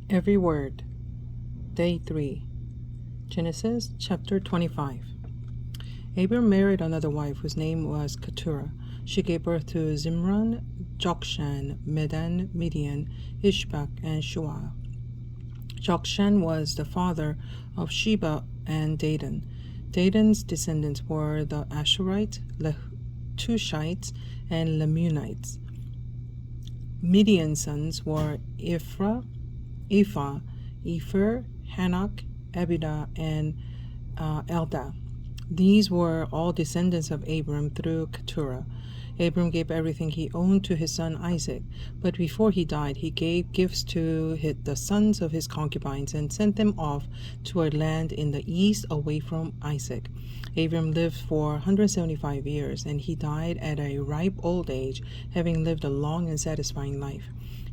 Every word. Day 3. Genesis chapter 25. Abram married another wife whose name was Keturah. She gave birth to Zimran, Jokshan, Medan, Midian, Ishbak, and Shuah. Jokshan was the father of Sheba and Dedan. Dedan's descendants were the Ashurites, Tushites, and Lemunites. Midian's sons were Ephah, Epher, Hanok, Abida, and Eldah. These were all descendants of Abram through Keturah. Abram gave everything he owned to his son Isaac, but before he died, he gave gifts to the sons of his concubines and sent them off to a land in the east away from Isaac. Abram lived for 175 years, and he died at a ripe old age, having lived a long and satisfying life.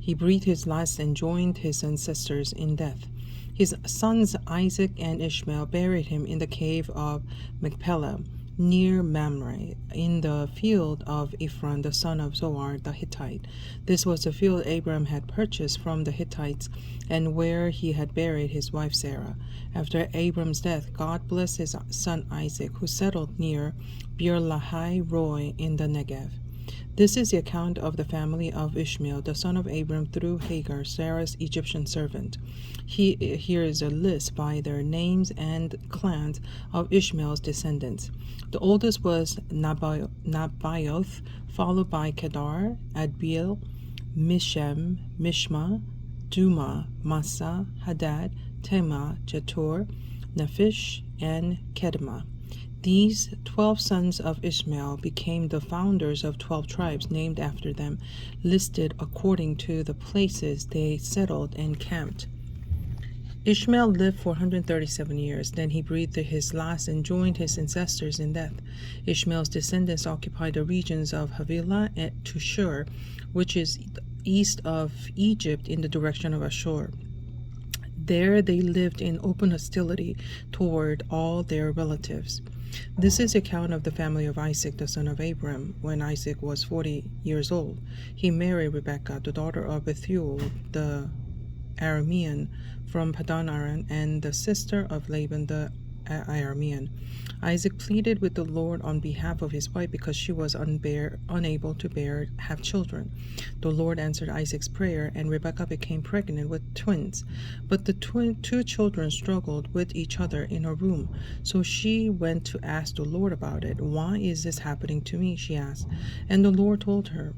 He breathed his last and joined his ancestors in death. His sons Isaac and Ishmael buried him in the cave of Machpelah, near Mamre, in the field of Ephron, the son of Zohar the Hittite. This was the field Abram had purchased from the Hittites, and where he had buried his wife Sarah. After Abram's death, God blessed his son Isaac, who settled near Beer Lahai Roi in the Negev. This is the account of the family of Ishmael, the son of Abram, through Hagar, Sarah's Egyptian servant. Here is a list by their names and clans of Ishmael's descendants. The oldest was Nabaioth, followed by Kedar, Adbeel, Mishem, Mishma, Duma, Massa, Hadad, Tema, Jetur, Naphish, and Kedema. These 12 sons of Ishmael became the founders of 12 tribes named after them, listed according to the places they settled and camped. Ishmael lived for 137 years. Then he breathed his last and joined his ancestors in death. Ishmael's descendants occupied the regions of Havilah and Tushur, which is east of Egypt in the direction of Ashur. There they lived in open hostility toward all their relatives. This is the account of the family of Isaac, the son of Abram. When Isaac was 40 years old, he married Rebekah, the daughter of Bethuel the Aramean from Padan Aram, and the sister of Laban the Aramean. Isaac pleaded with the Lord on behalf of his wife because she was unable to have children. The Lord answered Isaac's prayer, and Rebekah became pregnant with twins. But the two children struggled with each other in a room. So she went to ask the Lord about it. "Why is this happening to me?" she asked. And the Lord told her,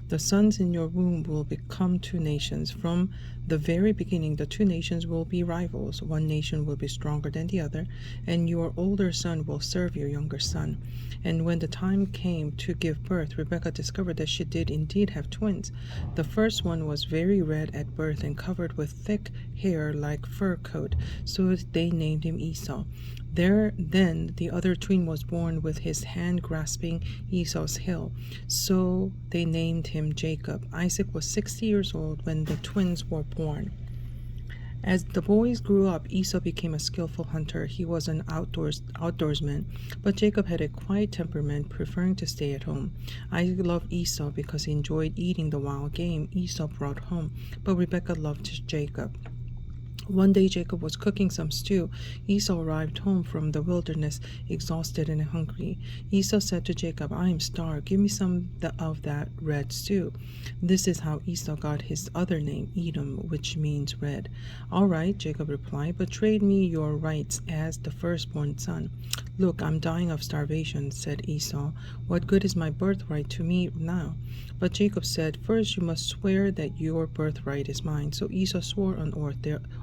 "The sons in your womb will become two nations. From the very beginning, the two nations will be rivals. One nation will be stronger than the other, and your older son will serve your younger son." And when the time came to give birth, Rebekah discovered that she did indeed have twins. The first one was very red at birth and covered with thick hair like fur coat, so they named him Esau. Then the other twin was born with his hand grasping Esau's heel, so they named him Jacob. Isaac was 60 years old when the twins were born. As the boys grew up, Esau became a skillful hunter. He was an outdoorsman, but Jacob had a quiet temperament, preferring to stay at home. Isaac loved Esau because he enjoyed eating the wild game Esau brought home, but Rebekah loved Jacob. One day Jacob was cooking some stew. Esau arrived home from the wilderness, exhausted and hungry. Esau said to Jacob, "I am starved. Give me some of that red stew." This is how Esau got his other name, Edom, which means red. "All right," Jacob replied, "but trade me your rights as the firstborn son." "Look, I'm dying of starvation," said Esau. "What good is my birthright to me now?" But Jacob said, "First you must swear that your birthright is mine." So Esau swore an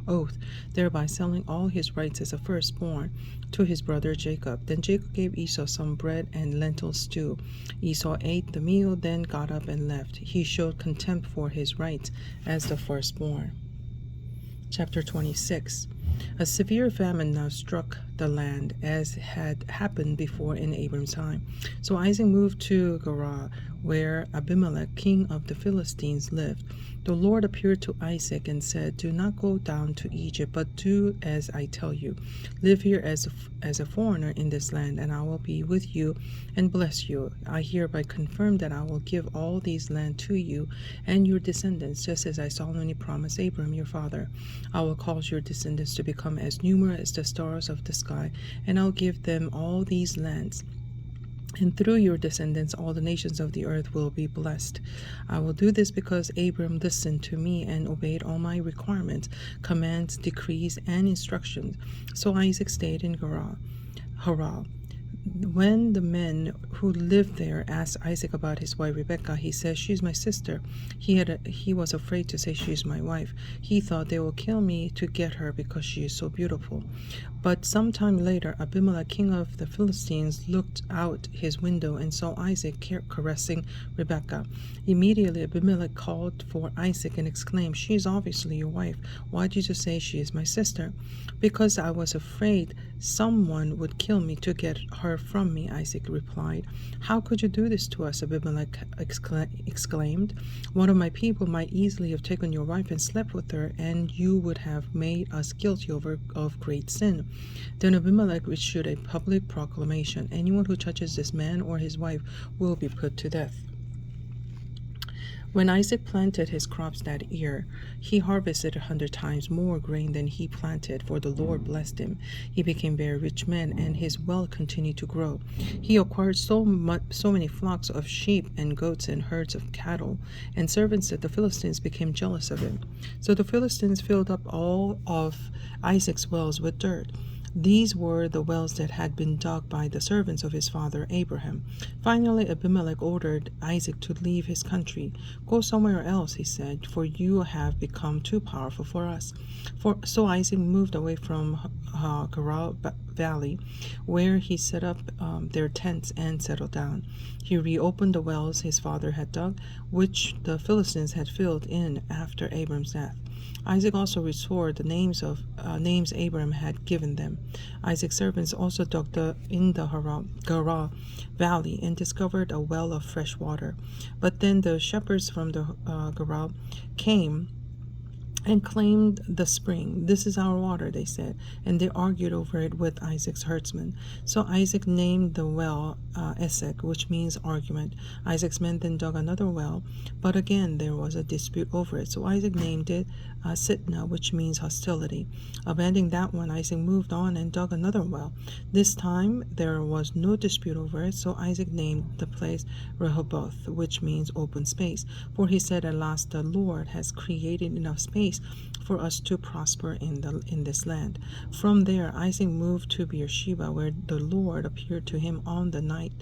oath, thereby selling all his rights as a firstborn to his brother Jacob. Then Jacob gave Esau some bread and lentil stew. Esau ate the meal, then got up and left. He showed contempt for his rights as the firstborn. Chapter 26. A severe famine now struck the land, as had happened before in Abram's time. So Isaac moved to Gerar, where Abimelech, king of the Philistines, lived. The Lord appeared to Isaac and said, "Do not go down to Egypt, but do as I tell you. Live here as a foreigner in this land, and I will be with you and bless you. I hereby confirm that I will give all these land to you and your descendants, just as I solemnly promised Abram your father. I will cause your descendants to become as numerous as the stars of the sky, and I'll give them all these lands. And through your descendants, all the nations of the earth will be blessed. I will do this because Abram listened to me and obeyed all my requirements, commands, decrees, and instructions." So Isaac stayed in Harar. When the men who lived there asked Isaac about his wife Rebekah, he said, "She's my sister." He was afraid to say, "She's my wife." He thought, "They will kill me to get her because she is so beautiful." But sometime later, Abimelech, king of the Philistines, looked out his window and saw Isaac caressing Rebekah. Immediately, Abimelech called for Isaac and exclaimed, "She is obviously your wife. Why did you say she is my sister?" "Because I was afraid someone would kill me to get her from me," Isaac replied. "How could you do this to us?" Abimelech exclaimed. "One of my people might easily have taken your wife and slept with her, and you would have made us guilty of great sin." Then Abimelech issued a public proclamation: "Anyone who touches this man or his wife will be put to death." When Isaac planted his crops that year, he harvested 100 times more grain than he planted, for the Lord blessed him. He became a very rich man, and his wealth continued to grow. He acquired so many flocks of sheep and goats and herds of cattle and servants that the Philistines became jealous of him. So the Philistines filled up all of Isaac's wells with dirt. These were the wells that had been dug by the servants of his father Abraham. Finally, Abimelech ordered Isaac to leave his country. "Go somewhere else," he said, "for you have become too powerful for us." So Isaac moved away from Gerar Valley, where he set up their tents and settled down. He reopened the wells his father had dug, which the Philistines had filled in after Abram's death. Isaac also restored the names Abraham had given them. Isaac's servants also dug in the Gerar Valley and discovered a well of fresh water. But then the shepherds from the Gerar came and claimed the spring. "This is our water," they said, and they argued over it with Isaac's herdsmen. So Isaac named the well Esek, which means argument. Isaac's men then dug another well, but again there was a dispute over it. So Isaac named it Sitnah, which means hostility. Abandoning that one, Isaac moved on and dug another well. This time there was no dispute over it, so Isaac named the place Rehoboth, which means open space. For he said, "At last the Lord has created enough space for us to prosper in this land." From there, Isaac moved to Beersheba, where the Lord appeared to him on the night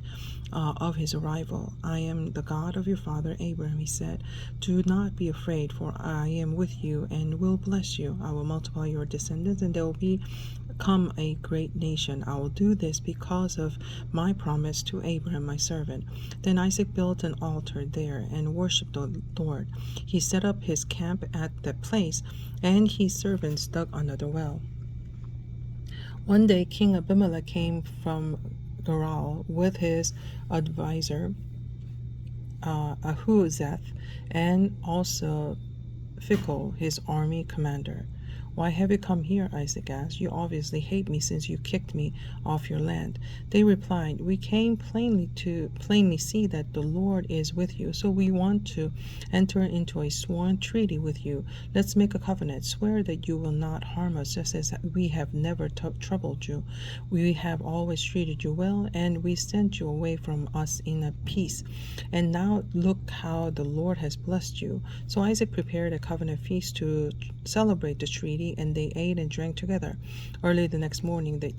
of his arrival. "I am the God of your father Abraham," he said. "Do not be afraid, for I am with you and will bless you. I will multiply your descendants, and they will become a great nation. I will do this because of my promise to Abraham, my servant." Then Isaac built an altar there and worshipped the Lord. He set up his camp at that place, and his servants dug another well. One day, King Abimelech came from Gerar with his advisor Ahuzeth, and also Phicol, his army commander. "Why have you come here?" Isaac asked. "You obviously hate me since you kicked me off your land." They replied, "We came plainly see that the Lord is with you, so we want to enter into a sworn treaty with you. Let's make a covenant. Swear that you will not harm us, just as we have never troubled you. We have always treated you well, and we sent you away from us in a peace. And now look how the Lord has blessed you." So Isaac prepared a covenant feast to celebrate the treaty, and they ate and drank together. Early the next morning, they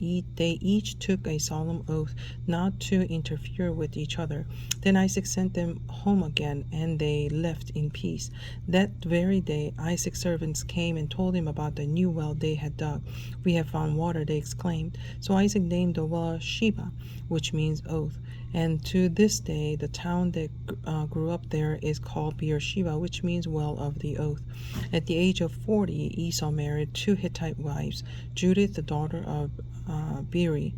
each took a solemn oath not to interfere with each other. Then Isaac sent them home again, and they left in peace. That very day, Isaac's servants came and told him about the new well they had dug. "We have found water," they exclaimed. So Isaac named the well Sheba, which means oath. And to this day, the town that grew up there is called Beersheba, which means well of the oath. At the age of 40, Esau married 2 Hittite wives, Judith, the daughter of Beeri,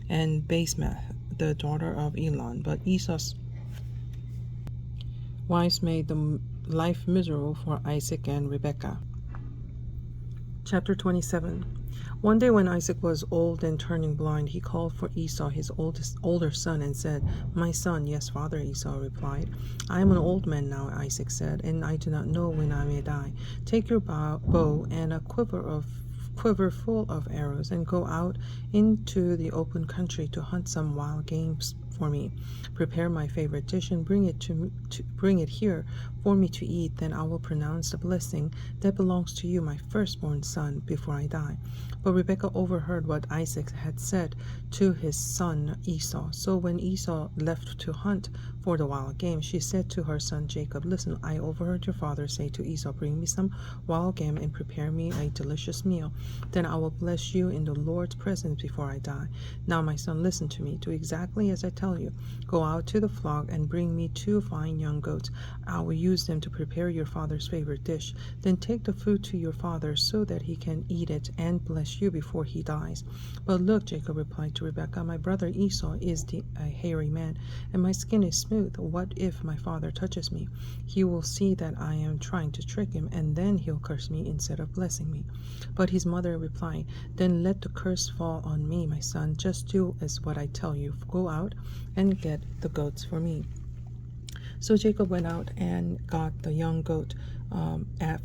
and Basemath, the daughter of Elon. But Esau's wives made the life miserable for Isaac and Rebekah. Chapter 27. One day when Isaac was old and turning blind, he called for Esau, his older son, and said, "My son." "Yes, father," Esau replied. "I am an old man now," Isaac said, "and I do not know when I may die. Take your bow and a quiver full of arrows, and go out into the open country to hunt some wild game for me. Prepare my favorite dish and bring it here for me to eat. Then I will pronounce the blessing that belongs to you, my firstborn son, before I die." But Rebekah overheard what Isaac had said to his son Esau. So when Esau left to hunt for the wild game, she said to her son Jacob, "Listen, I overheard your father say to Esau, 'Bring me some wild game and prepare me a delicious meal. Then I will bless you in the Lord's presence before I die.' Now, my son, listen to me. Do exactly as I tell you. Go out to the flock and bring me 2 fine young goats. I will use them to prepare your father's favorite dish. Then take the food to your father so that he can eat it and bless you before he dies." "But look," Jacob replied to Rebekah, "my brother Esau is a hairy man, and my skin is smooth. What if my father touches me? He will see that I am trying to trick him, and then he'll curse me instead of blessing me." But his mother replied, "Then let the curse fall on me, my son. Just do as what I tell you. Go out and get the goats for me." So Jacob went out and got the young goat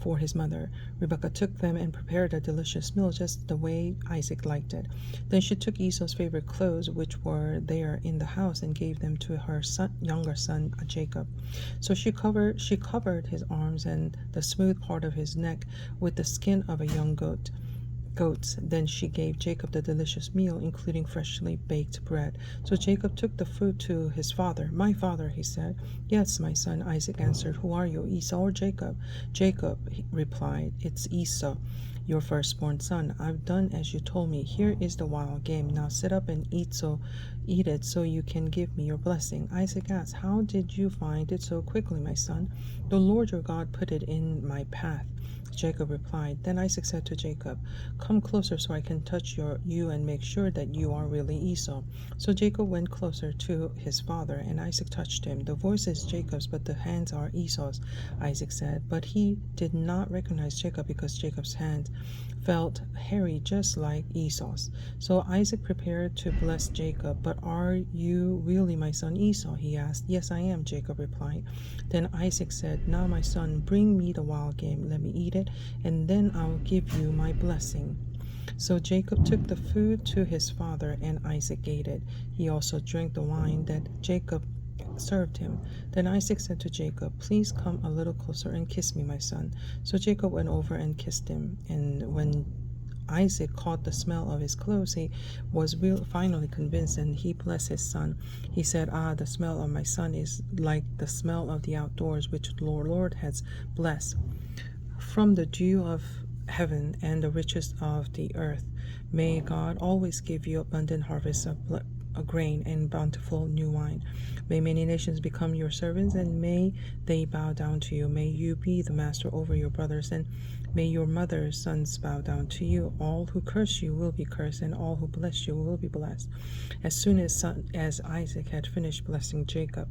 for his mother. Rebekah took them and prepared a delicious meal just the way Isaac liked it. Then she took Esau's favorite clothes, which were there in the house, and gave them to her younger son Jacob. So she covered his arms and the smooth part of his neck with the skin of a young goats. Then she gave Jacob the delicious meal, including freshly baked bread. So Jacob took the food to his father. "My father," he said. "Yes, my son," Isaac answered. "Who are you, Esau or Jacob?" "Jacob," he replied. "It's Esau, your firstborn son. I've done as you told me. Here is the wild game. Now sit up and eat it so you can give me your blessing." Isaac asked, "How did you find it so quickly, my son?" "The Lord your God put it in my path," Jacob replied. Then Isaac said to Jacob, "Come closer so I can touch you and make sure that you are really Esau." So Jacob went closer to his father, and Isaac touched him. "The voice is Jacob's, but the hands are Esau's," Isaac said. But he did not recognize Jacob because Jacob's hands felt hairy just like Esau's. So Isaac prepared to bless Jacob. "But are you really my son Esau?" he asked. "Yes, I am," Jacob replied. Then Isaac said, "Now, my son, bring me the wild game. Let me eat it, and then I'll give you my blessing." So Jacob took the food to his father, and Isaac ate it. He also drank the wine that Jacob served him. Then Isaac said to Jacob, "Please come a little closer and kiss me, my son." So Jacob went over and kissed him. And when Isaac caught the smell of his clothes, he was finally convinced, and he blessed his son. He said, "Ah, the smell of my son is like the smell of the outdoors, which the Lord has blessed. From the dew of heaven and the riches of the earth, may God always give you abundant harvests of grain and bountiful new wine. May many nations become your servants, and may they bow down to you. May you be the master over your brothers, and may your mother's sons bow down to you. All who curse you will be cursed, and all who bless you will be blessed." As soon as Isaac had finished blessing Jacob,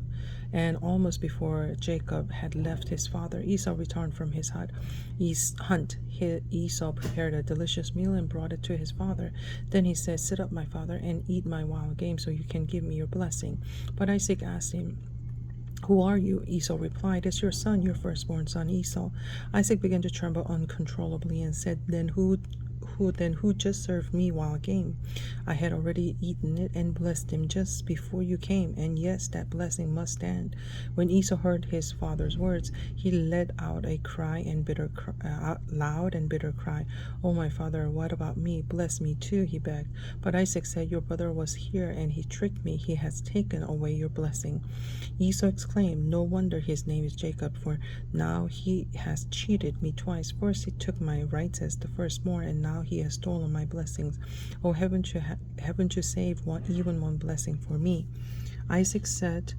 and almost before Jacob had left his father, Esau returned from his hunt. Esau prepared a delicious meal and brought it to his father. Then he said, "Sit up, my father, and eat my wild game so you can give me your blessing." But Isaac asked him, "Who are you?" Esau replied, "It's your son, your firstborn son, Esau." Isaac began to tremble uncontrollably and said, Then who just served me wild game? I had already eaten it and blessed him just before you came, and yes, that blessing must stand." When Esau heard his father's words, he let out a loud and bitter cry. "Oh, my father, what about me? Bless me too," he begged. But Isaac said, "Your brother was here, and he tricked me. He has taken away your blessing." Esau exclaimed, "No wonder his name is Jacob, for now he has cheated me twice. First he took my rights as the firstborn, and now he has stolen my blessings. Oh, haven't you saved even one blessing for me?" Isaac said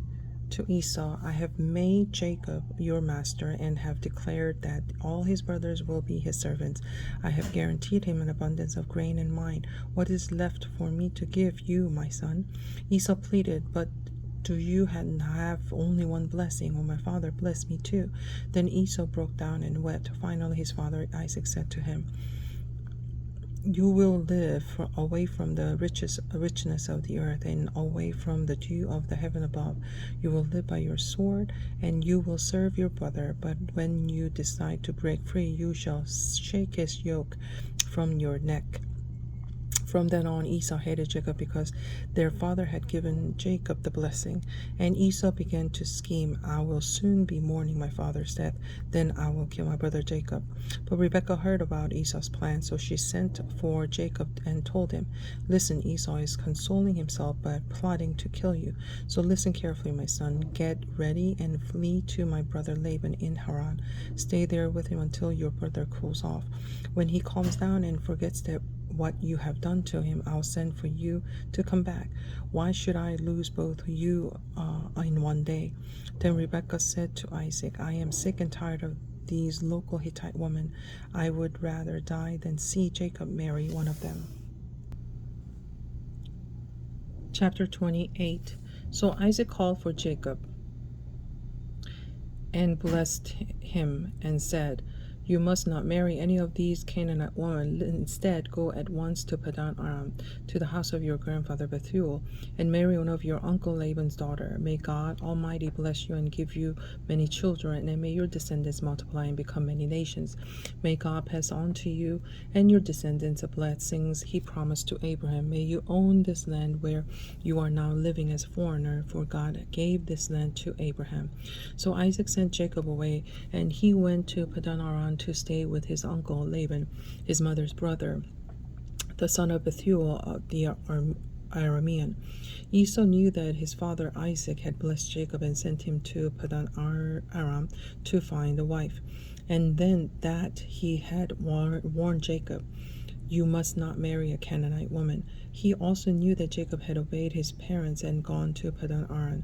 to Esau, I have made Jacob your master and have declared that all his brothers will be his servants. I have guaranteed him an abundance of grain and wine. What is left for me to give you, my son? Esau pleaded, but do you have only one blessing? Will my father bless me too? Then Esau broke down and wept. Finally, his father Isaac said to him, you will live away from the richness of the earth and away from the dew of the heaven above. You will live by your sword, and you will serve your brother. But when you decide to break free, you shall shake his yoke from your neck. From then on, Esau hated Jacob because their father had given Jacob the blessing. And Esau began to scheme, I will soon be mourning my father's death. Then I will kill my brother Jacob. But Rebekah heard about Esau's plan, so she sent for Jacob and told him, listen, Esau is consoling himself by plotting to kill you. So listen carefully, my son. Get ready and flee to my brother Laban in Haran. Stay there with him until your brother cools off. When he calms down and forgets that what you have done to him, I'll send for you to come back. Why should I lose both you in one day? Then Rebekah said to Isaac, I am sick and tired of these local Hittite women. I would rather die than see Jacob marry one of them. Chapter 28. So Isaac called for Jacob and blessed him and said, you must not marry any of these Canaanite women. Instead, go at once to Padan Aram, to the house of your grandfather Bethuel, and marry one of your uncle Laban's daughter. May God Almighty bless you and give you many children, and may your descendants multiply and become many nations. May God pass on to you and your descendants the blessings he promised to Abraham. May you own this land where you are now living as a foreigner, for God gave this land to Abraham. So Isaac sent Jacob away, and he went to Padan Aram to stay with his uncle Laban, his mother's brother, the son of Bethuel the Aramean. Esau knew that his father Isaac had blessed Jacob and sent him to Padan Aram to find a wife, and then that he had warned Jacob, you must not marry a Canaanite woman. He also knew that Jacob had obeyed his parents and gone to Padan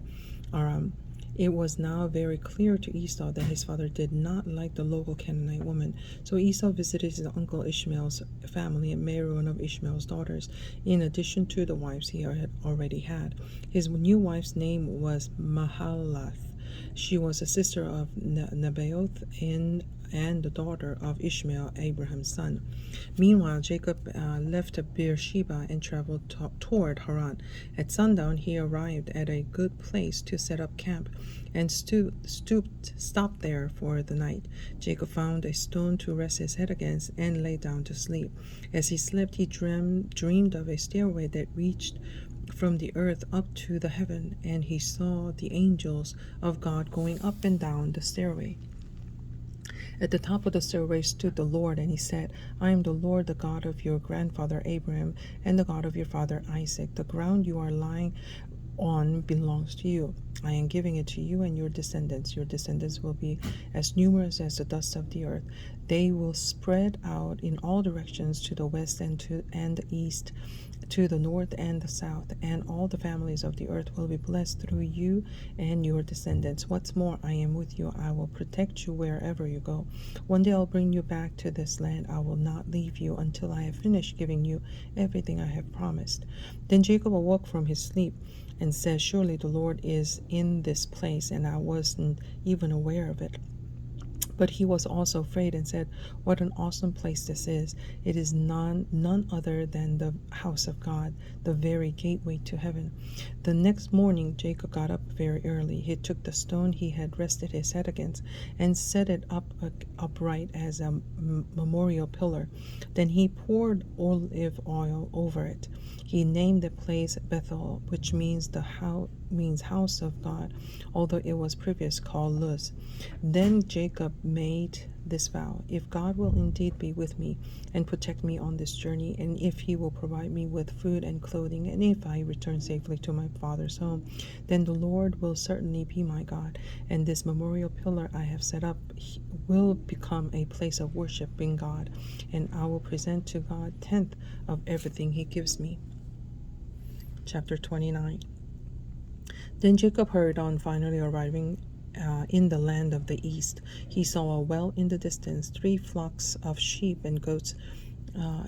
Aram. It was now very clear to Esau that his father did not like the local Canaanite woman. So Esau visited his uncle Ishmael's family and married one of Ishmael's daughters, in addition to the wives he had already had. His new wife's name was Mahalath. She was a sister of Nebaioth and the daughter of Ishmael, Abraham's son. Meanwhile, Jacob left Beersheba and traveled toward Haran. At sundown, he arrived at a good place to set up camp and stopped there for the night. Jacob found a stone to rest his head against and lay down to sleep. As he slept, he dreamed of a stairway that reached from the earth up to the heaven, and he saw the angels of God going up and down the stairway. At the top of the stairway stood the Lord, and he said, I am the Lord, the God of your grandfather Abraham, and the God of your father Isaac. The ground you are lying on belongs to you. I am giving it to you and your descendants. Your descendants will be as numerous as the dust of the earth. They will spread out in all directions, to the west and the east, to the north and the south, and all the families of the earth will be blessed through you and your descendants. What's more, I am with you. I will protect you wherever you go. One day I'll bring you back to this land. I will not leave you until I have finished giving you everything I have promised. Then Jacob awoke from his sleep and said, surely the Lord is in this place, and I wasn't even aware of it. But he was also afraid and said, what an awesome place this is. It is none other than the house of God, the very gateway to heaven. The next morning Jacob got up very early. He took the stone he had rested his head against and set it upright as a memorial pillar. Then he poured olive oil over it. He named the place Bethel, which means house of God, although it was previously called Luz. Then Jacob made this vow, if God will indeed be with me and protect me on this journey, and if he will provide me with food and clothing, and if I return safely to my father's home, then the Lord will certainly be my God, and this memorial pillar I have set up will become a place of worship in God, and I will present to God 10th of everything he gives me. Chapter 29. Then Jacob hurried on, finally arriving in the land of the east. He saw a well in the distance. 3 flocks of sheep and goats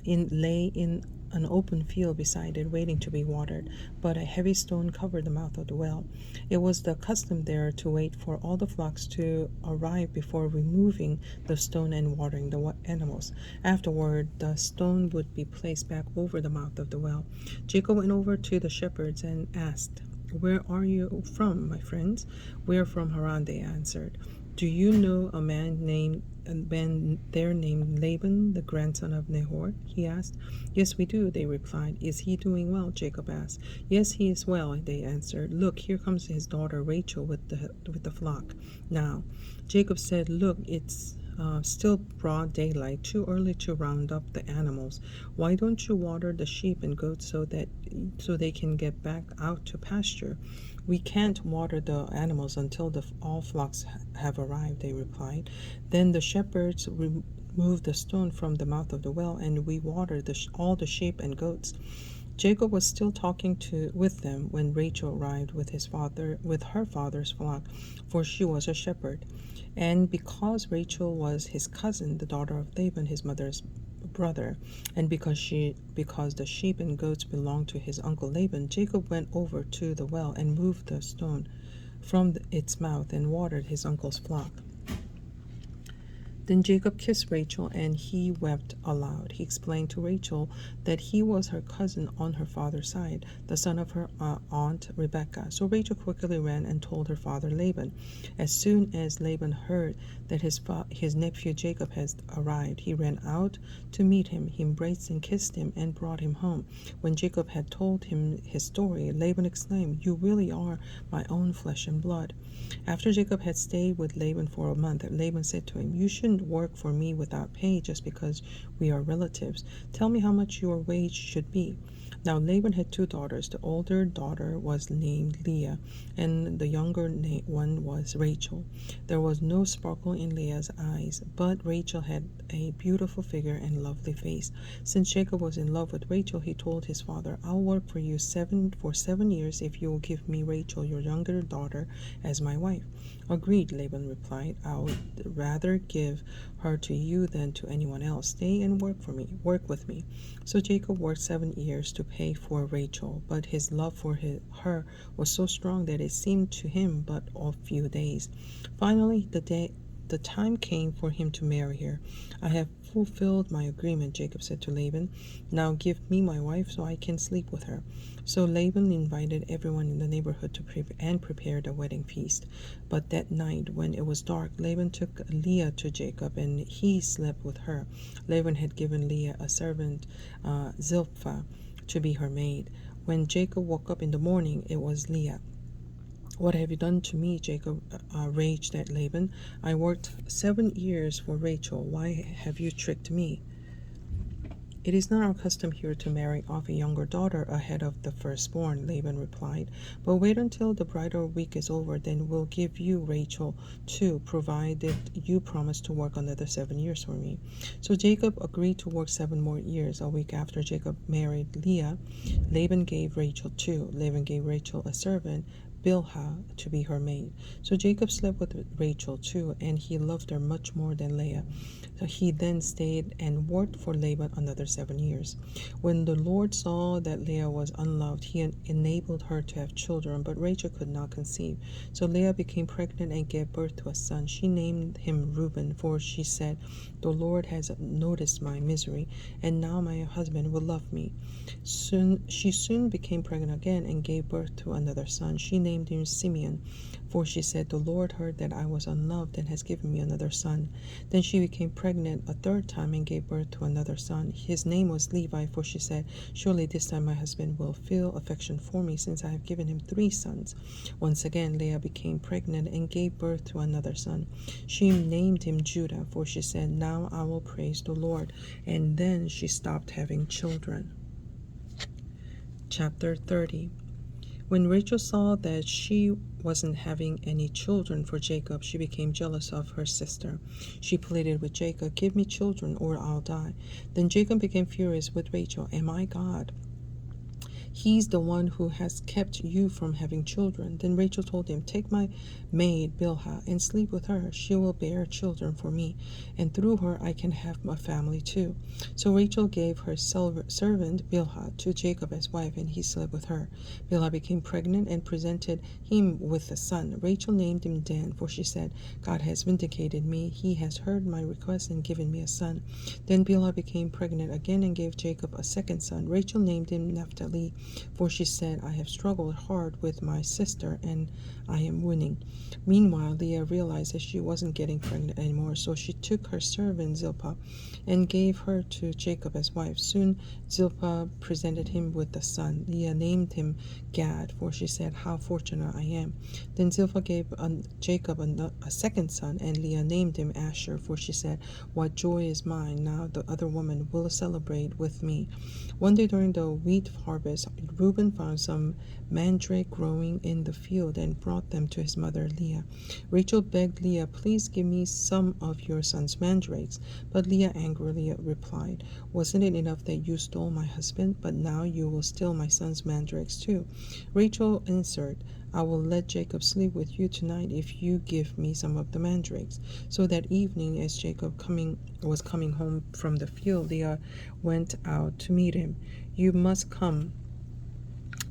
lay in an open field beside it, waiting to be watered, but a heavy stone covered the mouth of the well. It was the custom there to wait for all the flocks to arrive before removing the stone and watering the animals. Afterward, the stone would be placed back over the mouth of the well. Jacob went over to the shepherds and asked, "Where are you from, my friends?" "We are from Haran," they answered. "Do you know a man there named Laban, the grandson of Nahor?" he asked. "Yes, we do," they replied. "Is he doing well?" Jacob asked. "Yes, he is well," they answered. "Look, here comes his daughter Rachel with the flock now." Jacob said, "Look, it's still broad daylight, too early to round up the animals. Why don't you water the sheep and goats so they can get back out to pasture?" "We can't water the animals until all flocks have arrived," they replied. Then the shepherds removed the stone from the mouth of the well, and we watered all the sheep and goats. Jacob was still talking with them when Rachel arrived with her father's flock, for she was a shepherd. And because Rachel was his cousin, the daughter of Laban, his mother's brother, and because the sheep and goats belonged to his uncle Laban, Jacob went over to the well and moved the stone from its mouth and watered his uncle's flock. Then Jacob kissed Rachel, and he wept aloud. He explained to Rachel that he was her cousin on her father's side, the son of her aunt Rebekah. So Rachel quickly ran and told her father Laban. As soon as Laban heard that his nephew Jacob had arrived, he ran out to meet him. He embraced and kissed him and brought him home. When Jacob had told him his story, Laban exclaimed, "You really are my own flesh and blood." After Jacob had stayed with Laban for a month, Laban said to him, "You shouldn't work for me without pay just because we are relatives. Tell me how much your wage should be." Now Laban had 2 daughters. The older daughter was named Leah, and the younger one was Rachel. There was no sparkle in Leah's eyes, but Rachel had a beautiful figure and lovely face. Since Jacob was in love with Rachel, he told his father, "I'll work for you for 7 years if you will give me Rachel, your younger daughter, as my wife." "Agreed," Laban replied. "I would rather give her to you than to anyone else. Stay and work with me." So Jacob worked 7 years to pay for Rachel, but his love for her was so strong that it seemed to him but a few days. Finally, the time came for him to marry her. "I have fulfilled my agreement," Jacob said to Laban. "Now give me my wife so I can sleep with her." So Laban invited everyone in the neighborhood to prepared a wedding feast. But that night, when it was dark, Laban took Leah to Jacob, and he slept with her. Laban had given Leah a servant, Zilpah, to be her maid. When Jacob woke up in the morning, it was Leah. "What have you done to me?" Jacob raged at Laban. "I worked 7 years for Rachel. Why have you tricked me?" "It is not our custom here to marry off a younger daughter ahead of the firstborn," Laban replied. "But wait until the bridal week is over, then we'll give you Rachel too, provided you promise to work another 7 years for me." So Jacob agreed to work 7 more years. A week after Jacob married Leah, Laban gave Rachel too. Laban gave Rachel a servant, Bilhah, to be her maid. So Jacob slept with Rachel too, and he loved her much more than Leah. So he then stayed and worked for Laban another 7 years. When the Lord saw that Leah was unloved, he enabled her to have children, but Rachel could not conceive. So Leah became pregnant and gave birth to a son. She named him Reuben, for she said, "The Lord has noticed my misery, and now my husband will love me." She soon became pregnant again and gave birth to another son. She named him Simeon, for she said, "The Lord heard that I was unloved and has given me another son." Then she became pregnant a 3rd time and gave birth to another son. His name was Levi, for she said, "Surely this time my husband will feel affection for me, since I have given him 3 sons. Once again Leah became pregnant and gave birth to another son. She named him Judah, for she said, "Now I will praise the Lord." And then she stopped having children. Chapter 30. When Rachel saw that she wasn't having any children for Jacob, she became jealous of her sister. She pleaded with Jacob, "Give me children or I'll die." Then Jacob became furious with Rachel. "Am I God?" He's the one who has kept you from having children. Then Rachel told him, take my maid Bilhah and sleep with her. She will bear children for me, and through her I can have a family too. So Rachel gave her servant Bilhah to Jacob as wife, and he slept with her. Bilhah became pregnant and presented him with a son. Rachel named him Dan, for she said, God has vindicated me. He has heard my request and given me a son. Then Bilhah became pregnant again and gave Jacob a second son. Rachel named him Naphtali, for she said, I have struggled hard with my sister and I am winning. Meanwhile, Leah realized that she wasn't getting pregnant anymore, so she took her servant Zilpah and gave her to Jacob as wife. Soon Zilpah presented him with a son. Leah named him Gad, for she said, how fortunate I am. Then Zilpah gave Jacob a second son, and Leah named him Asher, for she said, what joy is mine, now the other woman will celebrate with me. One day during the wheat harvest, Reuben found some mandrake growing in the field and brought them to his mother Leah. Rachel begged Leah, please give me some of your son's mandrakes. But Leah angrily replied, wasn't it enough that you stole my husband? But now you will steal my son's mandrakes too. Rachel answered, I will let Jacob sleep with you tonight if you give me some of the mandrakes. So that evening, as Jacob was coming home from the field, Leah went out to meet him. You must come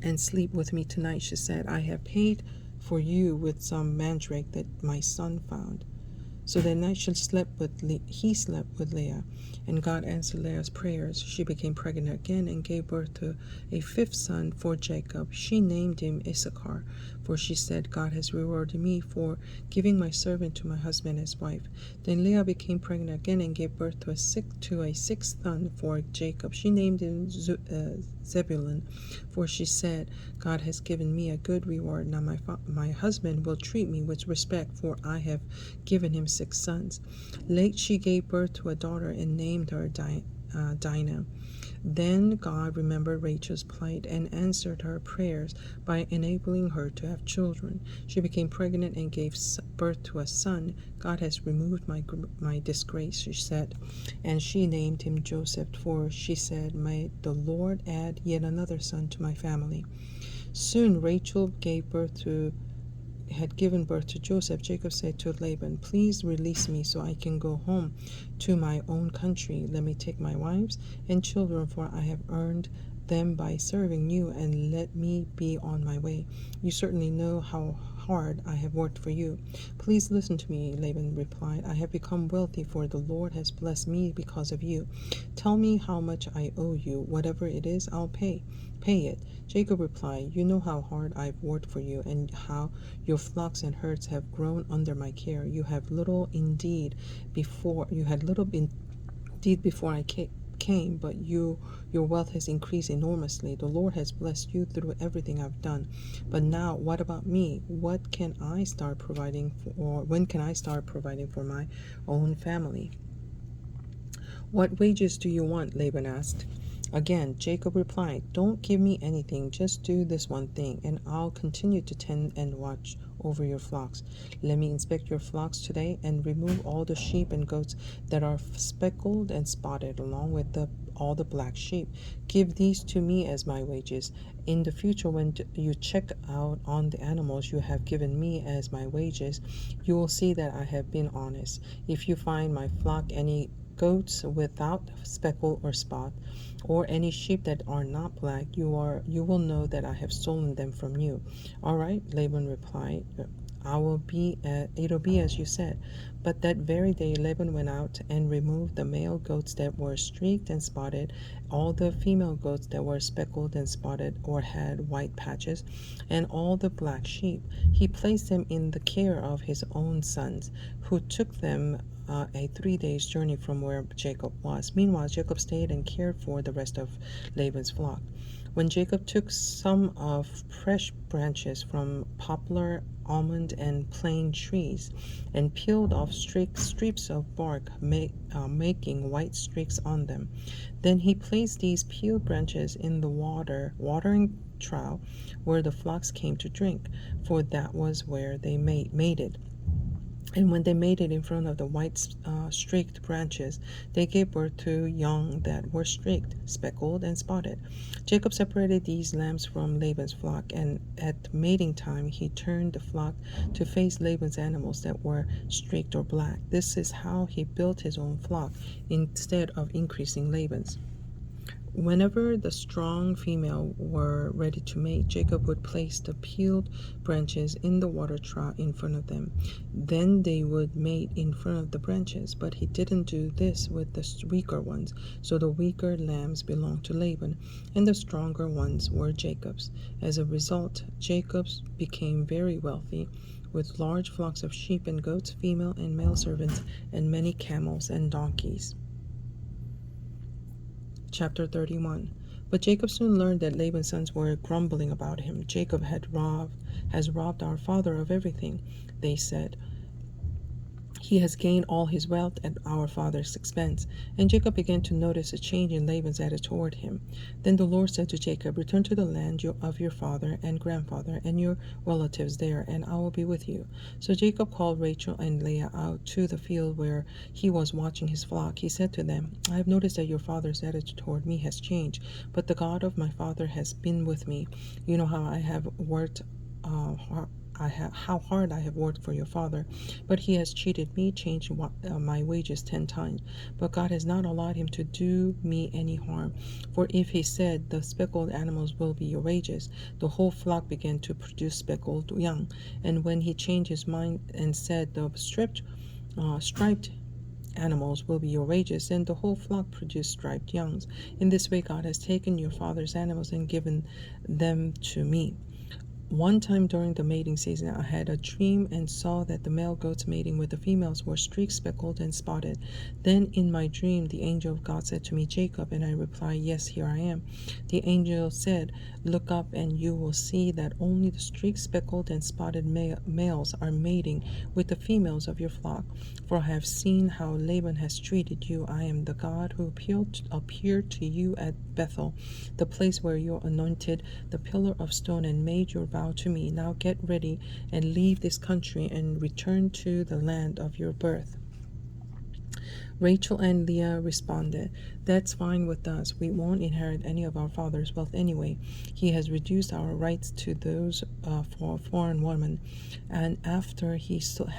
and sleep with me tonight, she said. I have paid for you with some mandrake that my son found. So that night he slept with Leah, and God answered Leah's prayers. She became pregnant again and gave birth to a fifth son for Jacob. She named him Issachar, for she said, God has rewarded me for giving my servant to my husband as wife. Then Leah became pregnant again and gave birth to a sixth son for Jacob. She named him Zebulun, for she said, God has given me a good reward. Now my husband will treat me with respect, for I have given him 6 sons. Late she gave birth to a daughter and named her Dinah. Then God remembered Rachel's plight and answered her prayers by enabling her to have children. She became pregnant and gave birth to a son. God has removed my disgrace, she said. And she named him Joseph, for she said, may the Lord add yet another son to my family. Soon Rachel had given birth to Joseph. Jacob said to Laban, please release me so I can go home to my own country. Let me take my wives and children, for I have earned them by serving you, and let me be on my way. You certainly know how hard I have worked for you. Please listen to me, Laban replied. I have become wealthy, for the Lord has blessed me because of you. Tell me how much I owe you. Whatever it is, I'll pay it. Jacob replied, you know how hard I've worked for you, and how your flocks and herds have grown under my care. You had little indeed before I came, but your wealth has increased enormously. The Lord has blessed you through everything I've done. But now, what about me? When can I start providing for my own family? What wages do you want? Laban asked. Again, Jacob replied, don't give me anything, just do this one thing, and I'll continue to tend and watch over your flocks. Let me inspect your flocks today and remove all the sheep and goats that are speckled and spotted, along with all the black sheep. Give these to me as my wages. In the future, when you check out on the animals you have given me as my wages, you will see that I have been honest. If you find my flock any goats without speckle or spot, or any sheep that are not black, you will know that I have stolen them from you. All right, Laban replied, it'll be as you said. But that very day Laban went out and removed the male goats that were streaked and spotted, all the female goats that were speckled and spotted or had white patches, and all the black sheep. He placed them in the care of his own sons, who took them a 3 days journey from where Jacob was. Meanwhile, Jacob stayed and cared for the rest of Laban's flock. When Jacob took some of fresh branches from poplar, almond, and plane trees and peeled off strips of bark, making white streaks on them, then he placed these peeled branches in the watering trough where the flocks came to drink, for that was where they mated. And when they made it in front of the white streaked branches, they gave birth to young that were streaked, speckled, and spotted. Jacob separated these lambs from Laban's flock, and at mating time he turned the flock to face Laban's animals that were streaked or black. This is how he built his own flock instead of increasing Laban's. Whenever the strong female were ready to mate, Jacob would place the peeled branches in the water trough in front of them. Then they would mate in front of the branches, but he didn't do this with the weaker ones. So the weaker lambs belonged to Laban, and the stronger ones were Jacob's. As a result, Jacob became very wealthy, with large flocks of sheep and goats, female and male servants, and many camels and donkeys. Chapter 31. But Jacob soon learned that Laban's sons were grumbling about him. Jacob has robbed our father of everything, they said. He has gained all his wealth at our father's expense. And Jacob began to notice a change in Laban's attitude toward him. Then the Lord said to Jacob, "Return to the land of your father and grandfather and your relatives there, and I will be with you." So Jacob called Rachel and Leah out to the field where he was watching his flock. He said to them, "I have noticed that your father's attitude toward me has changed, but the God of my father has been with me. You know how I have worked how hard I have worked for your father, but he has cheated me, changed my wages 10 times. But God has not allowed him to do me any harm. For if he said, 'The speckled animals will be your wages,' the whole flock began to produce speckled young. And when he changed his mind and said, 'The striped animals will be your wages,' then the whole flock produced striped youngs. In this way God has taken your father's animals and given them to me. One time during the mating season, I had a dream and saw that the male goats mating with the females were streaked, speckled, and spotted. Then in my dream, the angel of God said to me, 'Jacob,' and I replied, 'Yes, here I am.' The angel said, 'Look up and you will see that only the streaked, speckled, and spotted males are mating with the females of your flock. For I have seen how Laban has treated you. I am the God who appeared to you at Bethel, the place where you anointed the pillar of stone and made your vow to me. Now get ready and leave this country and return to the land of your birth.'" Rachel and Leah responded, "That's fine with us. We won't inherit any of our father's wealth anyway. He has reduced our rights to those for foreign women, and after he sold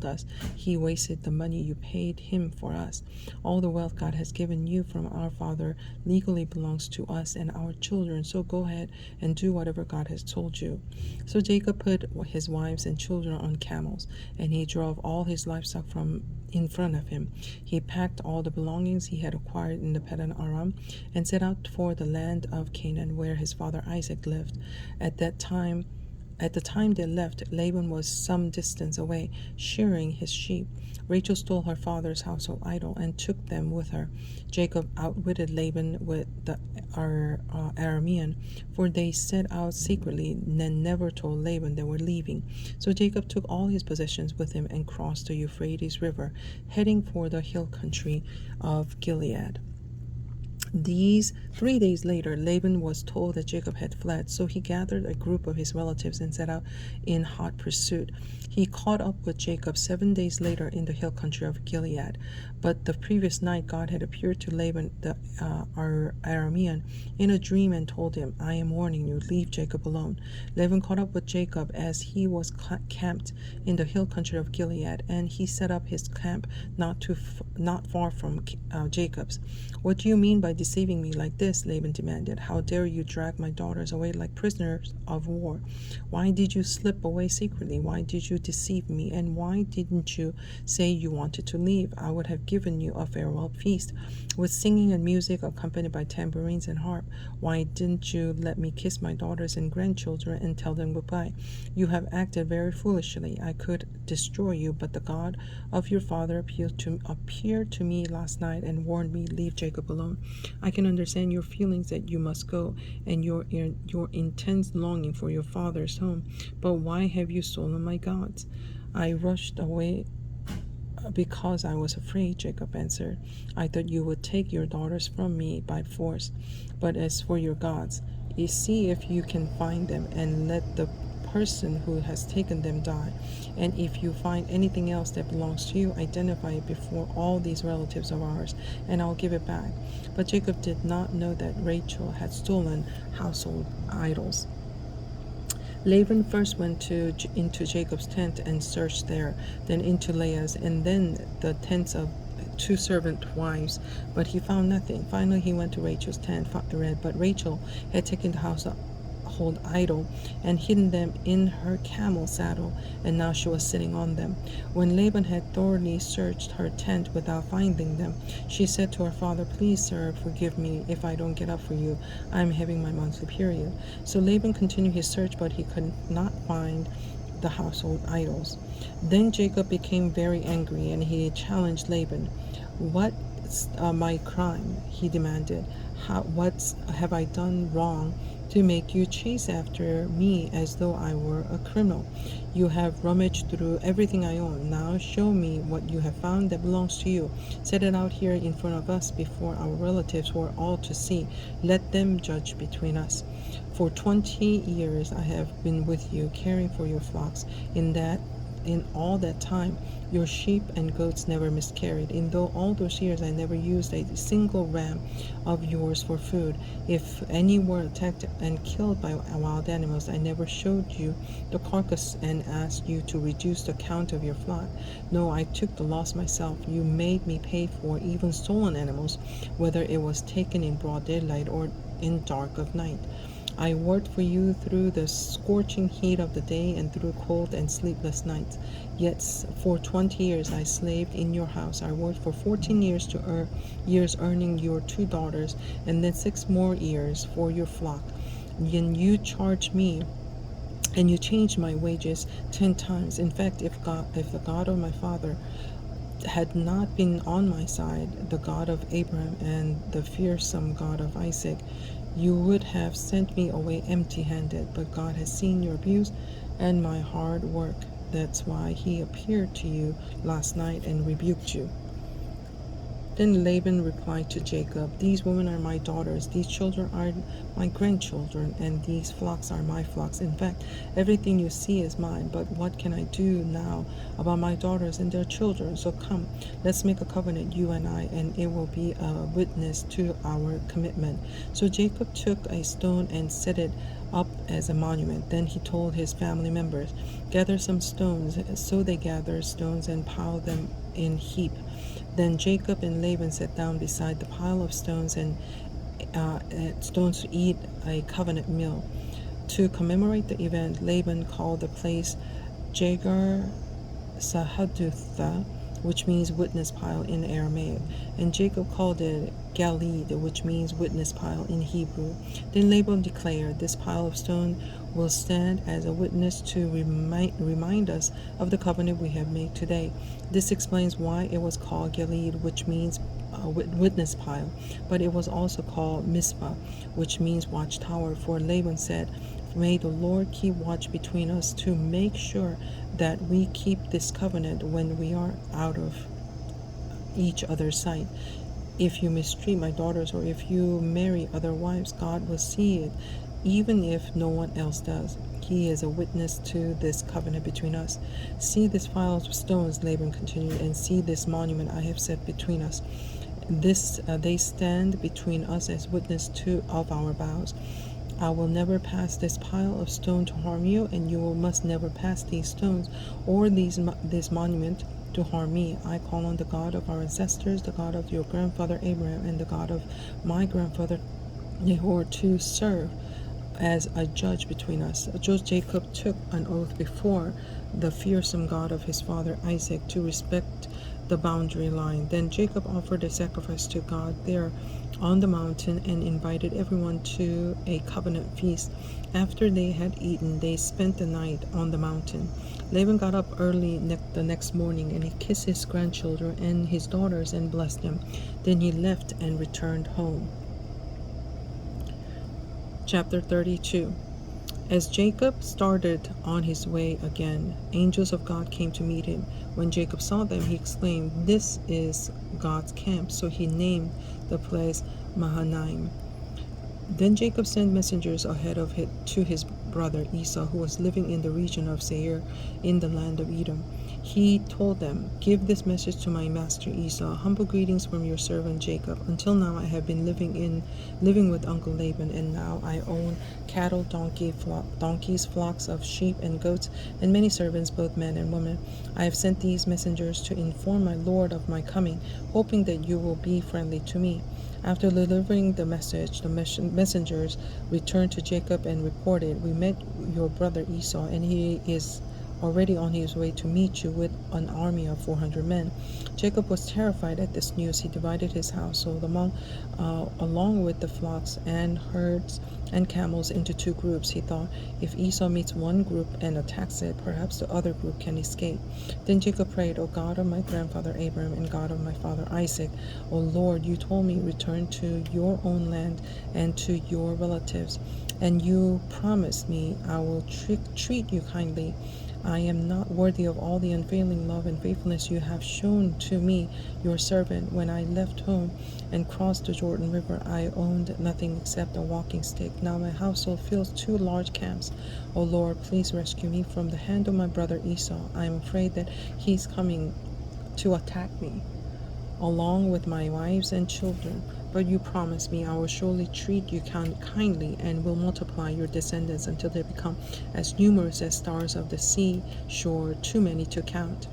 us, he wasted the money you paid him for us. All the wealth God has given you from our father legally belongs to us and our children, so go ahead and do whatever God has told you." So Jacob put his wives and children on camels, and he drove all his livestock from in front of him. He packed all the belongings he had acquired in the Padan Aram and set out for the land of Canaan, where his father Isaac lived. At the time they left, Laban was some distance away, shearing his sheep. Rachel stole her father's household idol and took them with her. Jacob outwitted Laban with the Aramean, for they set out secretly and never told Laban they were leaving. So Jacob took all his possessions with him and crossed the Euphrates River, heading for the hill country of Gilead. 3 days later, Laban was told that Jacob had fled, so he gathered a group of his relatives and set out in hot pursuit. He caught up with Jacob 7 days later in the hill country of Gilead. But the previous night God had appeared to Laban the Aramean in a dream and told him, "I am warning you, leave Jacob alone." Laban caught up with Jacob as he was camped in the hill country of Gilead, and he set up his camp not far from Jacob's. "What do you mean by deceiving me like this?" Laban demanded. "How dare you drag my daughters away like prisoners of war? Why did you slip away secretly? Why did you deceive me? And why didn't you say you wanted to leave? I would have given you a farewell feast with singing and music accompanied by tambourines and harp. Why didn't you let me kiss my daughters and grandchildren and tell them goodbye? You have acted very foolishly. I could destroy you, but the God of your father appeared to me last night and warned me, 'Leave Jacob alone.' I can understand your feelings that you must go and your intense longing for your father's home, but why have you stolen my gods?" "I rushed away because I was afraid," Jacob answered. "I thought you would take your daughters from me by force. But as for your gods, you see if you can find them and let the person who has taken them die. And if you find anything else that belongs to you, identify it before all these relatives of ours, and I'll give it back." But Jacob did not know that Rachel had stolen household idols. Laban first went into Jacob's tent and searched there, then into Leah's, and then the tents of 2 servant wives, but he found nothing. Finally, he went to Rachel's tent, but Rachel had taken the household idol and hidden them in her camel saddle, and now she was sitting on them. When Laban had thoroughly searched her tent without finding them, she said to her father, "Please, sir, forgive me if I don't get up for you. I am having my monthly period." So Laban continued his search, but he could not find the household idols. Then Jacob became very angry, and he challenged Laban. "What's my crime?" he demanded. "What have I done wrong to make you chase after me as though I were a criminal? You have rummaged through everything I own. Now show me what you have found that belongs to you. Set it out here in front of us before our relatives who are all to see. Let them judge between us. For 20 years I have been with you, caring for your flocks. In all that time, your sheep and goats never miscarried. In all those years, I never used a single ram of yours for food. If any were attacked and killed by wild animals, I never showed you the carcass and asked you to reduce the count of your flock. No, I took the loss myself. You made me pay for even stolen animals, whether it was taken in broad daylight or in dark of night. I worked for you through the scorching heat of the day and through cold and sleepless nights. Yet for 20 years I slaved in your house. I worked for 14 years earning your 2 daughters, and then 6 more years for your flock. And you charged me, and you changed my wages 10 times. In fact, if the God of my father had not been on my side, the God of Abraham and the fearsome God of Isaac, you would have sent me away empty-handed. But God has seen your abuse and my hard work. That's why he appeared to you last night and rebuked you." Then Laban replied to Jacob, "These women are my daughters, these children are my grandchildren, and these flocks are my flocks. In fact, everything you see is mine. But what can I do now about my daughters and their children? So come, let's make a covenant, you and I, and it will be a witness to our commitment." So Jacob took a stone and set it up as a monument. Then he told his family members, "Gather some stones." So they gathered stones and piled them in heap. Then Jacob and Laban sat down beside the pile of stones and stones to eat a covenant meal. To commemorate the event, Laban called the place Jagar Sahadutha, which means witness pile in Aramaic, and Jacob called it Galeed, which means witness pile in Hebrew. Then Laban declared, "This pile of stone will stand as a witness to remind us of the covenant we have made today." This explains why it was called Galeed, which means witness pile, but it was also called Mizpah, which means watchtower. For Laban said, "May the Lord keep watch between us to make sure that we keep this covenant when we are out of each other's sight. If you mistreat my daughters or if you marry other wives, God will see it, even if no one else does. He is a witness to this covenant between us. See this pile of stones," Laban continued, "and see this monument I have set between us. They stand between us as witness of our vows. I will never pass this pile of stone to harm you, and you must never pass these stones or this monument to harm me. I call on the God of our ancestors, the God of your grandfather Abraham, and the God of my grandfather Nahor to serve as a judge between us." Jacob took an oath before the fearsome God of his father Isaac to respect the boundary line. Then Jacob offered a sacrifice to God there on the mountain and invited everyone to a covenant feast. After they had eaten, they spent the night on the mountain. Laban got up early the next morning, and he kissed his grandchildren and his daughters and blessed them. Then he left and returned home. Chapter 32. As Jacob started on his way again, angels of God came to meet him. When Jacob saw them, he exclaimed, "This is God's camp." So he named the place Mahanaim. Then Jacob sent messengers ahead of him to his brother Esau, who was living in the region of Seir in the land of Edom. He told them, "Give this message to my master Esau. Humble greetings from your servant Jacob. Until now I have been living with Uncle Laban, and now I own cattle, donkeys, flocks of sheep and goats, and many servants, both men and women. I have sent these messengers to inform my lord of my coming, hoping that you will be friendly to me." After delivering the message, the messengers returned to Jacob and reported, "We met your brother Esau, and he is already on his way to meet you with an army of 400 men." Jacob was terrified at this news. He divided his household along with the flocks and herds and camels into two groups. He thought, if Esau meets one group and attacks it, perhaps the other group can escape. Then Jacob prayed, "O God of my grandfather Abraham and God of my father Isaac, O Lord, you told me, return to your own land and to your relatives, and you promised me I will treat you kindly. I am not worthy of all the unfailing love and faithfulness you have shown to me, your servant. When I left home and crossed the Jordan River, I owned nothing except a walking stick. Now my household fills two large camps. O Lord, please rescue me from the hand of my brother Esau. I am afraid that he is coming to attack me, along with my wives and children. But you promised me I will surely treat you kindly and will multiply your descendants until they become as numerous as stars of the sea shore, too many to count."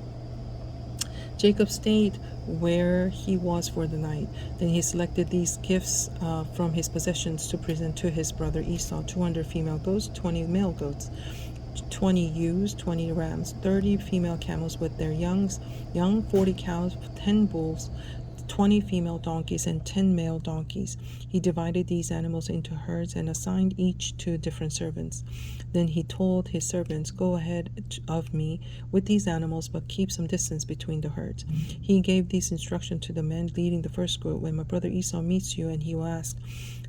Jacob stayed where he was for the night. Then he selected these gifts from his possessions to present to his brother Esau: 200 female goats, 20 male goats, 20 ewes, 20 rams, 30 female camels with their young, 40 cows, 10 bulls, 20 female donkeys, and 10 male donkeys. He divided these animals into herds and assigned each to different servants. Then he told his servants, "Go ahead of me with these animals, but keep some distance between the herds." He gave these instructions to the men leading the first group: "When my brother Esau meets you, and he will ask,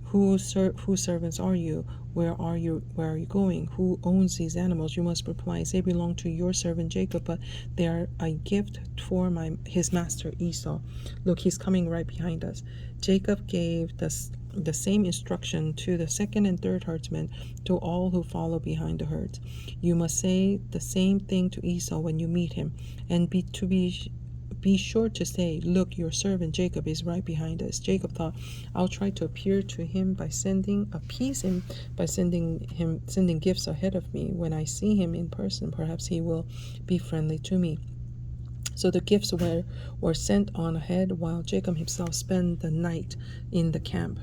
whose servants are you? Where are you going? Who owns these animals?" You must reply, "They belong to your servant Jacob, but they are a gift for his master Esau. Look, he's coming right behind us." Jacob gave the same instruction to the second and third herdsmen, to all who follow behind the herds. "You must say the same thing to Esau when you meet him, and be sure to say, 'Look, your servant Jacob is right behind us.'" Jacob thought, "I'll try to appear to him by sending gifts ahead of me. When I see him in person, perhaps he will be friendly to me." So the gifts were sent on ahead, while Jacob himself spent the night in the camp.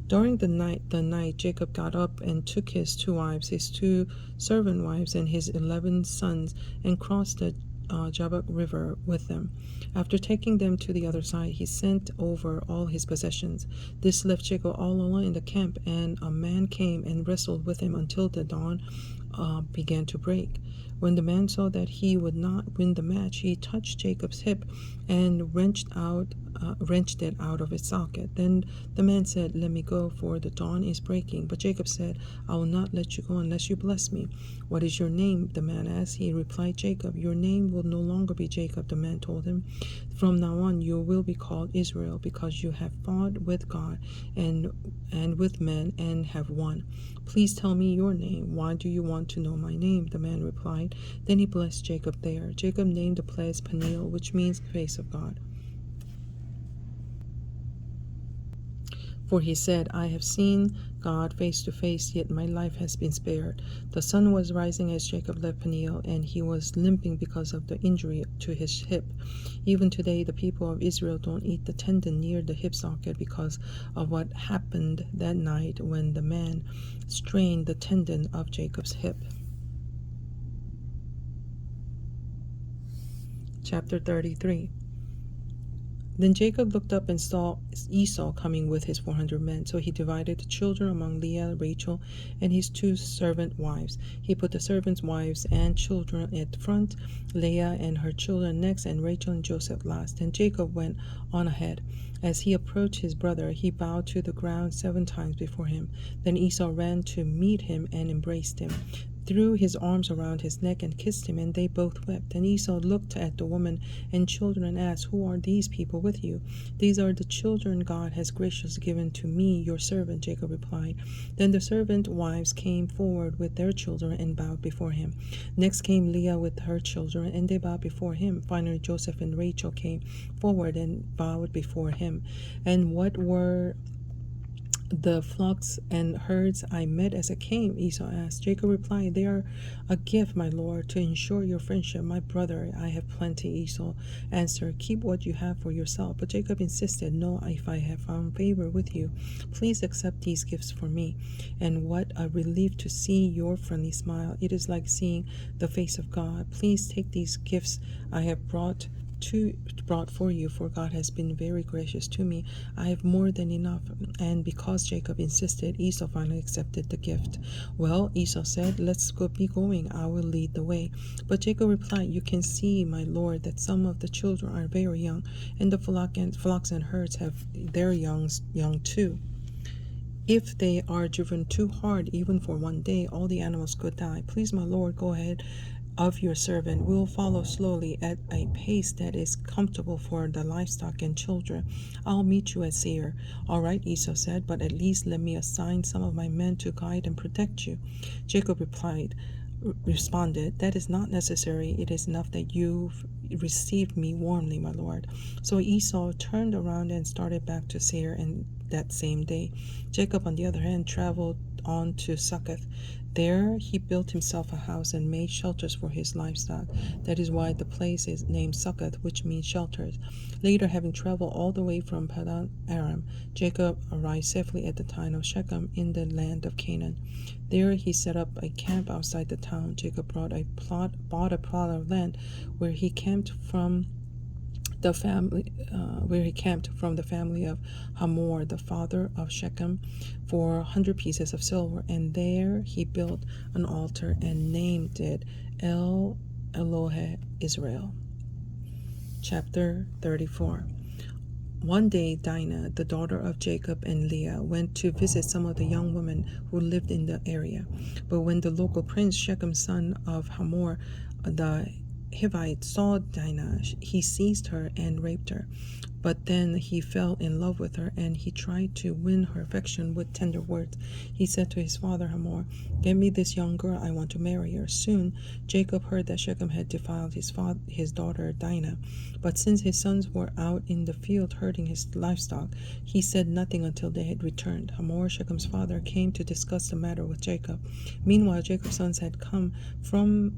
During the night, Jacob got up and took his 2 wives, his 2 servant wives, and his 11 sons, and crossed the Jabbok River with them. After taking them to the other side, he sent over all his possessions. This left Jacob all alone in the camp, and a man came and wrestled with him until the dawn began to break. When the man saw that he would not win the match, he touched Jacob's hip and wrenched it out of its socket. Then the man said, "Let me go, for the dawn is breaking." But Jacob said, "I will not let you go unless you bless me." "What is your name?" the man asked. He replied, "Jacob." "Your name will no longer be Jacob," the man told him. "From now on you will be called Israel, because you have fought with God and with men and have won." "Please tell me your name. Why do you want to know my name?" the man replied. Then he blessed Jacob there. Jacob named the place Peniel, which means face of God. For he said, "I have seen God face to face, yet my life has been spared." The sun was rising as Jacob left Peniel, and he was limping because of the injury to his hip. Even today, the people of Israel don't eat the tendon near the hip socket because of what happened that night when the man strained the tendon of Jacob's hip. Chapter 33. Then Jacob looked up and saw Esau coming with his 400 men. So he divided the children among Leah, Rachel, and his 2 servant wives. He put the servants' wives and children at the front, Leah and her children next, and Rachel and Joseph last. And Jacob went on ahead. As he approached his brother, he bowed to the ground 7 times before him. Then Esau ran to meet him and embraced him. threw his arms around his neck and kissed him, and they both wept. And Esau looked at the woman and children and asked, "Who are these people with you?" "These are the children God has graciously given to me, your servant," Jacob replied. Then the servant wives came forward with their children and bowed before him. Next came Leah with her children, and they bowed before him. Finally, Joseph and Rachel came forward and bowed before him. "And what were the flocks and herds I met as I came?" Esau asked. Jacob replied, "They are a gift, my lord, to ensure your friendship. My brother, I have plenty." Esau answered, "Keep what you have for yourself." But Jacob insisted, "No, if I have found favor with you, please accept these gifts for me. And what a relief to see your friendly smile. It is like seeing the face of God. Please take these gifts I have brought for you, for God has been very gracious to me. I have more than enough." And because Jacob insisted, Esau finally accepted the gift. "Well," Esau said, "let's be going. I will lead the way." But Jacob replied, "You can see, my lord, that some of the children are very young, and the flocks and herds have their young too. If they are driven too hard, even for one day, all the animals could die. Please, my lord, go ahead of your servant. We will follow slowly at a pace that is comfortable for the livestock and children. I'll meet you at Seir." "All right," Esau said, "but at least let me assign some of my men to guide and protect you." Jacob responded, "That is not necessary. It is enough that you've received me warmly, my lord." So Esau turned around and started back to Seir and that same day. Jacob, on the other hand, traveled on to Succoth. There he built himself a house and made shelters for his livestock. That is why the place is named Succoth, which means shelters. Later, having traveled all the way from Padan Aram, Jacob arrived safely at the town of Shechem in the land of Canaan. There he set up a camp outside the town. Jacob bought a plot of land where he camped from the family of Hamor, the father of Shechem, for 100 pieces of silver, and there he built an altar and named it El Elohe Israel. Chapter 34. One day Dinah, the daughter of Jacob and Leah, went to visit some of the young women who lived in the area. But when the local prince, Shechem, son of Hamor, the Hivite, saw Dinah, he seized her and raped her. But then he fell in love with her, and he tried to win her affection with tender words. He said to his father Hamor, "Get me this young girl, I want to marry her." Soon Jacob heard that Shechem had defiled his daughter Dinah. But since his sons were out in the field herding his livestock, he said nothing until they had returned. Hamor, Shechem's father, came to discuss the matter with Jacob. Meanwhile, Jacob's sons had come from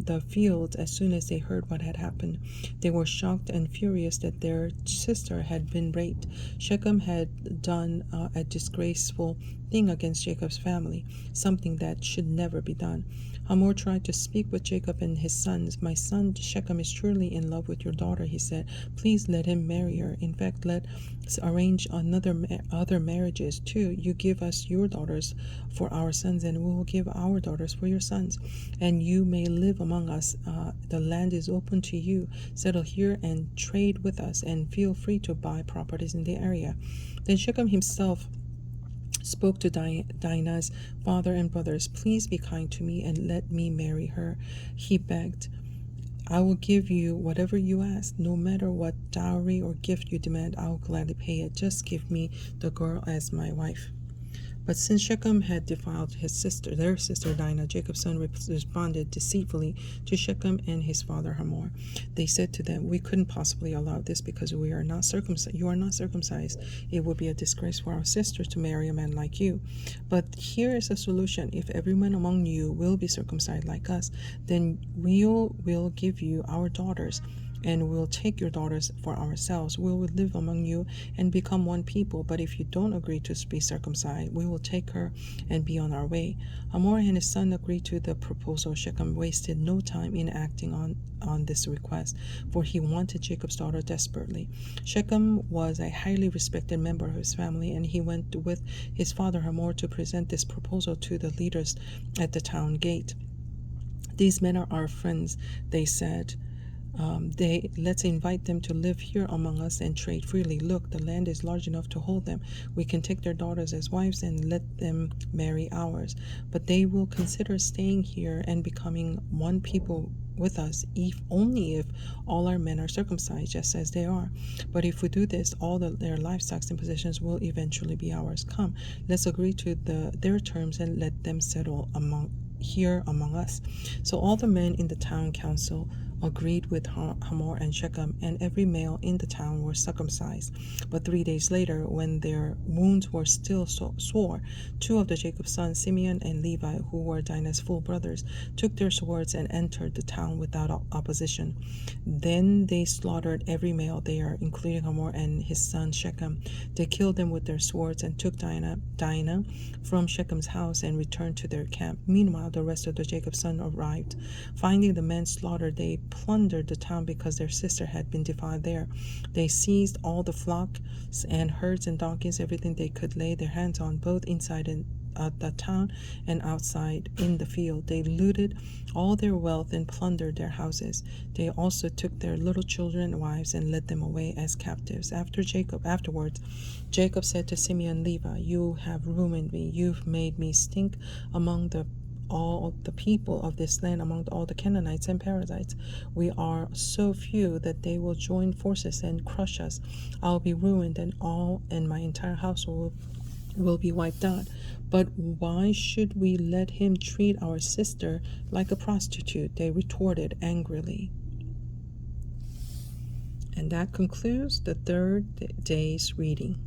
the fields as soon as they heard what had happened. They were shocked and furious that their sister had been raped. Shechem had done a disgraceful thing against Jacob's family, something that should never be done. Hamor tried to speak with Jacob and his sons. "My son Shechem is truly in love with your daughter," he said. "Please let him marry her. In fact, let's arrange other marriages too. You give us your daughters for our sons, and we will give our daughters for your sons. And you may live among us. The land is open to you. Settle here and trade with us, and feel free to buy properties in the area." Then Shechem himself spoke to Dinah's father and brothers. "Please be kind to me and let me marry her," he begged. "I will give you whatever you ask. No matter what dowry or gift you demand, I will gladly pay it. Just give me the girl as my wife." But since Shechem had defiled their sister Dinah, Jacob's son responded deceitfully to Shechem and his father Hamor. They said to them, "We couldn't possibly allow this because we are not circumcised. You are not circumcised. It would be a disgrace for our sister to marry a man like you. But here is a solution. If everyone among you will be circumcised like us, then we will give you our daughters, and we'll take your daughters for ourselves. We will live among you and become one people. But if you don't agree to be circumcised, we will take her and be on our way." Hamor and his son agreed to the proposal. Shechem wasted no time in acting on this request, for he wanted Jacob's daughter desperately. Shechem was a highly respected member of his family, and he went with his father Hamor to present this proposal to the leaders at the town gate. "These men are our friends," they said. Let's invite them to live here among us and trade freely. Look, the land is large enough to hold them. We can take their daughters as wives and let them marry ours. But they will consider staying here and becoming one people with us, if only if all our men are circumcised, just as they are. But if we do this, all their livestock and possessions will eventually be ours. Come, let's agree to their terms and let them settle among us. So all the men in the town council agreed with Hamor and Shechem, and every male in the town was circumcised. But 3 days later, when their wounds were still sore, two of Jacob's sons, Simeon and Levi, who were Dinah's full brothers, took their swords and entered the town without opposition. Then they slaughtered every male there, including Hamor and his son Shechem. They killed them with their swords and took Dinah from Shechem's house and returned to their camp. Meanwhile, the rest of Jacob's sons arrived. Finding the men slaughtered, they plundered the town because their sister had been defiled there. They seized all the flocks and herds and donkeys, everything they could lay their hands on, both inside and the town and outside in the field. They looted all their wealth and plundered their houses. They also took their little children and wives and led them away as captives. Afterwards, Jacob said to Simeon, Levi, you have ruined me. You've made me stink among all the people of this land, among all the Canaanites and Perizzites. We are so few that they will join forces and crush us. I'll be ruined, and my entire household will be wiped out. But why should we let him treat our sister like a prostitute? They retorted angrily. And that concludes the third day's reading.